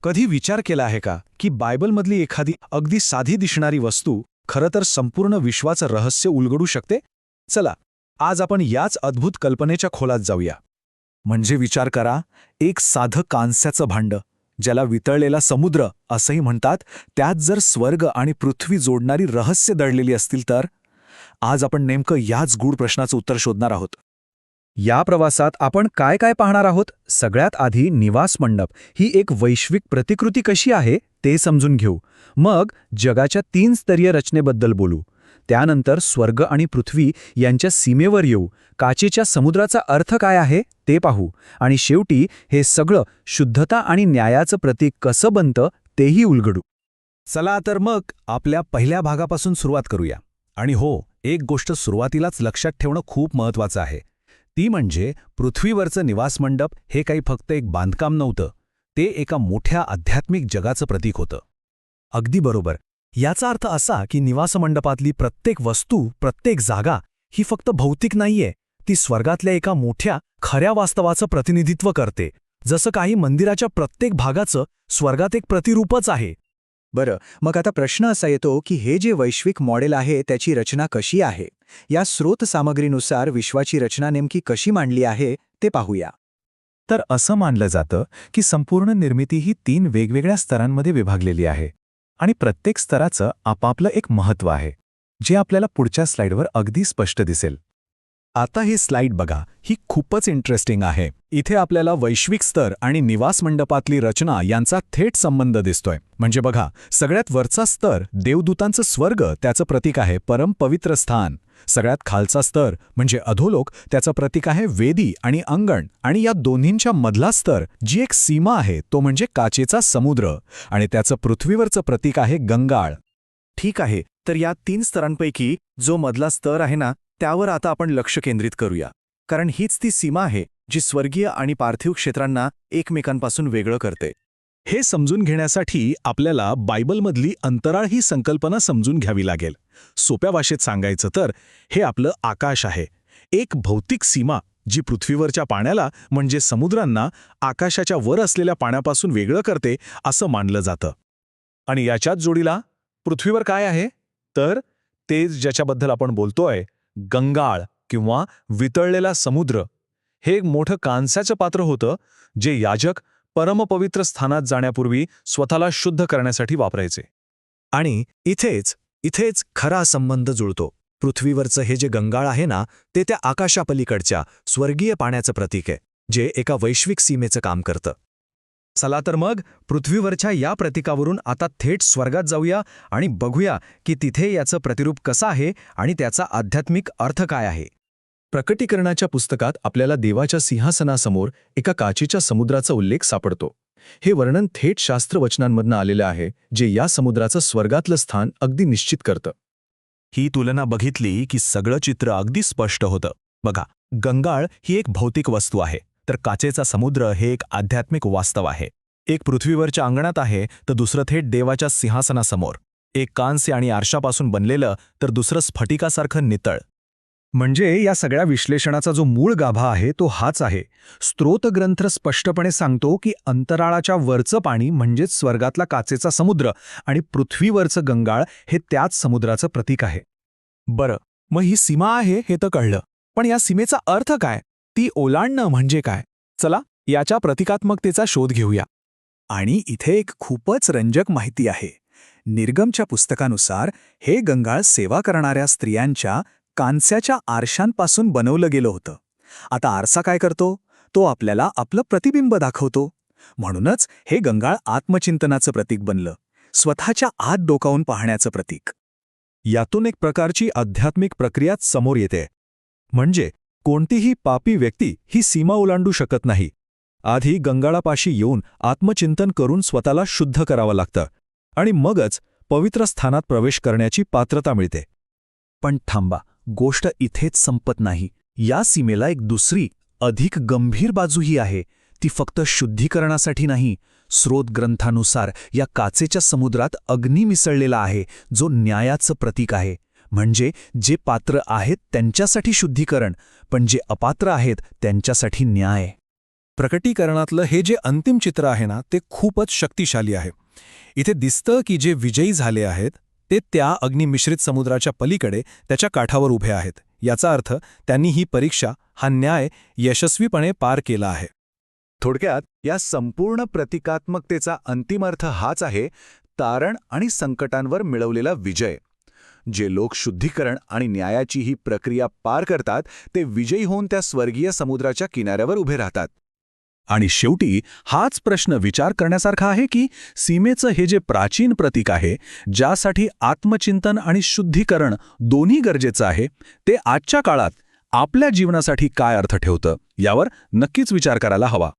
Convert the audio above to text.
कधी विचार केला आहे का की बायबलमधली एखादी अगदी साधी दिसणारी वस्तू खरं तर संपूर्ण विश्वाचं रहस्य उलगडू शकते? चला, आज आपण याच अद्भुत कल्पनेच्या खोलात जाऊया. म्हणजे विचार करा, एक साधं कांस्याचं भांडं, ज्याला वितळलेला समुद्र असंही म्हणतात, त्यात जर स्वर्ग आणि पृथ्वी जोडणारी रहस्य दडलेली असतील तर? आज आपण नेमकं याच गूढ प्रश्नाचं उत्तर शोधणार आहोत. या प्रवासात आपण काय काय पाहणार आहोत? सगळ्यात आधी निवास मंडप ही एक वैश्विक प्रतिकृती कशी आहे ते समजून घेऊ. मग जगाच्या 3 स्तरीय रचनेबद्दल बोलू. त्यानंतर स्वर्ग आणि पृथ्वी यांच्या सीमेवर येऊ. काचेच्या समुद्राचा अर्थ काय आहे ते पाहू. आणि शेवटी हे सगळं शुद्धता आणि न्यायाचं प्रतीक कसं बनतं तेही उलगडू. चला तर मग आपल्या पहिल्या भागापासून सुरुवात करूया. आणि हो, एक गोष्ट सुरुवातीलाच लक्षात ठेवणं खूप महत्त्वाचं आहे. ती म्हणजे पृथ्वीवरचं निवासमंडप हे काही फक्त एक बांधकाम नव्हतं, ते एका मोठ्या आध्यात्मिक जगाचं प्रतीक होतं. अगदी बरोबर. याचा अर्थ असा की निवासमंडपातली प्रत्येक वस्तू, प्रत्येक जागा ही फक्त भौतिक नाहीये, ती स्वर्गातल्या एका मोठ्या खऱ्या वास्तवाचं प्रतिनिधित्व करते. जसं काही मंदिराच्या प्रत्येक भागाचं स्वर्गात एक प्रतिरूपच आहे. बरं, मग आता प्रश्न असा येतो की हे जे वैश्विक मॉडेल आहे त्याची रचना कशी आहे? या स्रोत सामग्रीनुसार विश्वाची रचना नेमकी कशी मांडली आहे ते पाहूया. तर असं मानलं जातं की संपूर्ण निर्मिती ही 3 वेगवेगळ्या स्तरांमध्ये विभागलेली आहे. आणि प्रत्येक स्तराचं आपापलं एक महत्त्व आहे, जे आपल्याला पुढच्या स्लाइडवर अगदी स्पष्ट दिसेल. आता ही स्लाइड बघा, ही खूपच इंटरेस्टिंग आहे. इथे आपल्याला वैश्विक स्तर आणि निवास मंडपातली रचना यांचा थेट संबंध दिसतोय. म्हणजे बघा, सगळ्यात वरचा स्तर देवदूतांचं स्वर्ग त्याचं प्रतीक आहे परम पवित्र स्थान. सगळ्यात खालचा स्तर म्हणजे अधोलोक त्याचं प्रतीक आहे वेदी आणि अंगण. आणि या दोन्हींच्या मधला स्तर जी एक सीमा आहे तो म्हणजे काचेचा समुद्र, आणि त्याचं पृथ्वीवरचं प्रतीक आहे गंगाळ. ठीक आहे, तर या 3 स्तरांपैकी जो मधला स्तर आहे ना, त्यावर आता आपण लक्ष केंद्रित करूया. कारण हीच ती सीमा आहे जी स्वर्गीय आणि पार्थिव क्षेत्रांना एकमेकांपासून वेगळं करते. हे समजून घेण्यासाठी आपल्याला बायबलमधली अंतराळ ही संकल्पना समजून घ्यावी लागेल. सोप्या भाषेत सांगायचं तर हे आपलं आकाश आहे, एक भौतिक सीमा जी पृथ्वीवरच्या पाण्याला म्हणजे समुद्रांना आकाशाच्या वर असलेल्या पाण्यापासून वेगळं करते असं मानलं जातं. आणि याच्याच जोडीला पृथ्वीवर काय आहे तर ते ज्याच्याबद्दल आपण बोलतोय, गंगाळ किंवा वितळलेला समुद्र, हे एक मोठं कांस्याचं पात्र होतं जे याजक परमपवित्र स्थानात जाण्यापूर्वी स्वतःला शुद्ध करण्यासाठी वापरायचे. आणि इथेच खरा संबंध जुळतो. पृथ्वीवरचं हे जे गंगाळ आहे ना, ते त्या आकाशापलीकडच्या स्वर्गीय पाण्याचं प्रतीक आहे, जे एका वैश्विक सीमेचं काम करतं. चला तर मग पृथ्वीवरच्या या प्रतीकावरून आता थेट स्वर्गात जाऊया आणि बघूया की तिथे याचं प्रतिरूप कसं आहे आणि त्याचा आध्यात्मिक अर्थ काय आहे. प्रकटीकरणाच्या पुस्तकात आपल्याला देवाच्या सिंहासनासमोर एका काचेच्या समुद्राचा उल्लेख सापडतो. हे वर्णन थेट शास्त्रवचनांमधनं आलेलं आहे, जे या समुद्राचं स्वर्गातलं स्थान अगदी निश्चित करतं. ही तुलना बघितली की सगळं चित्र अगदी स्पष्ट होतं. बघा, गंगाळ ही एक भौतिक वस्तू आहे, तर काचेचा समुद्र हे एक आध्यात्मिक वास्तव आहे. एक पृथ्वीवरच्या अंगणात आहे तर दुसरं थेट देवाच्या सिंहासनासमोर. एक कांस्य आणि आरशापासून बनलेलं तर दुसरं स्फटिकासारखं नितळ. म्हणजे या सगळ्या विश्लेषणाचा जो मूळ गाभा आहे तो हाच आहे. स्तोत्रग्रंथ स्पष्टपणे सांगतो की अंतराळाच्या वरचं पाणी म्हणजेच स्वर्गातला काचेचा समुद्र आणि पृथ्वीवरचं गंगाळ हे त्याच समुद्राचं प्रतीक आहे. बरं, मग ही सीमा आहे हे तर कळलं, पण या सीमेचा अर्थ काय? ती ओलांडणं म्हणजे काय? चला याच्या प्रतिकात्मकतेचा शोध घेऊया. आणि इथे एक खूपच रंजक माहिती आहे. निर्गमच्या पुस्तकानुसार हे गंगाळ सेवा करणाऱ्या स्त्रियांच्या कांस्याच्या आरशांपासून बनवलं गेलं होतं. आता आरसा काय करतो? तो आपल्याला आपलं प्रतिबिंब दाखवतो. म्हणूनच हे गंगाळ आत्मचिंतनाचं प्रतीक बनलं, स्वतःच्या आत डोकावून पाहण्याचं प्रतीक. यातून एक प्रकारची आध्यात्मिक प्रक्रियाच समोर येते. म्हणजे कोणतीही पापी व्यक्ती ही सीमा ओलांडू शकत नाही. आधी गंगाळापाशी येऊन आत्मचिंतन करून स्वतःला शुद्ध करावं लागतं आणि मगच पवित्र स्थानात प्रवेश करण्याची पात्रता मिळते. पण थांबा, गोष्ट इथेच संपत नाही. या सीमेला एक दुसरी, अधिक गंभीर बाजूही आहे. ती फक्त शुद्धीकरणासाठी नाही. स्रोत ग्रंथानुसार या काचेच्या समुद्रात अग्नी मिसळलेला आहे, जो न्यायाचं प्रतीक आहे. म्हणजे जे पात्र आहेत त्यांच्यासाठी शुद्धीकरण, पण जे अपात्र आहेत त्यांच्यासाठी न्याय. प्रकटीकरणातलं हे जे अंतिम चित्र आहे ना ते खूपच शक्तिशाली आहे. इथे दिसतं की जे विजयी झाले आहेत ते त्या अग्निमिश्रित समुद्राच्या पलीकडे त्याच्या काठावर उभे आहेत. याचा अर्थ त्यांनी ही परीक्षा, हा न्याय यशस्वीपणे पार केला आहे. थोडक्यात या संपूर्ण प्रतिकात्मकतेचा अंतिम अर्थ हाच आहे, तारण आणि संकटांवर मिळवलेला विजय. जे लोक शुद्धीकरण आणि न्यायाची ही प्रक्रिया पार करतात ते विजयी होऊन त्या स्वर्गीय समुद्राच्या किनाऱ्यावर उभे राहतात. आणि शेवटी हाच प्रश्न विचार करण्यासारखा आहे की सीमेचं हे जे प्राचीन प्रतीक आहे, ज्यासाठी आत्मचिंतन आणि शुद्धीकरण दोन्ही गरजेचं आहे, ते आजच्या काळात आपल्या जीवनासाठी काय अर्थ ठेवतं यावर नक्कीच विचार करायला हवा.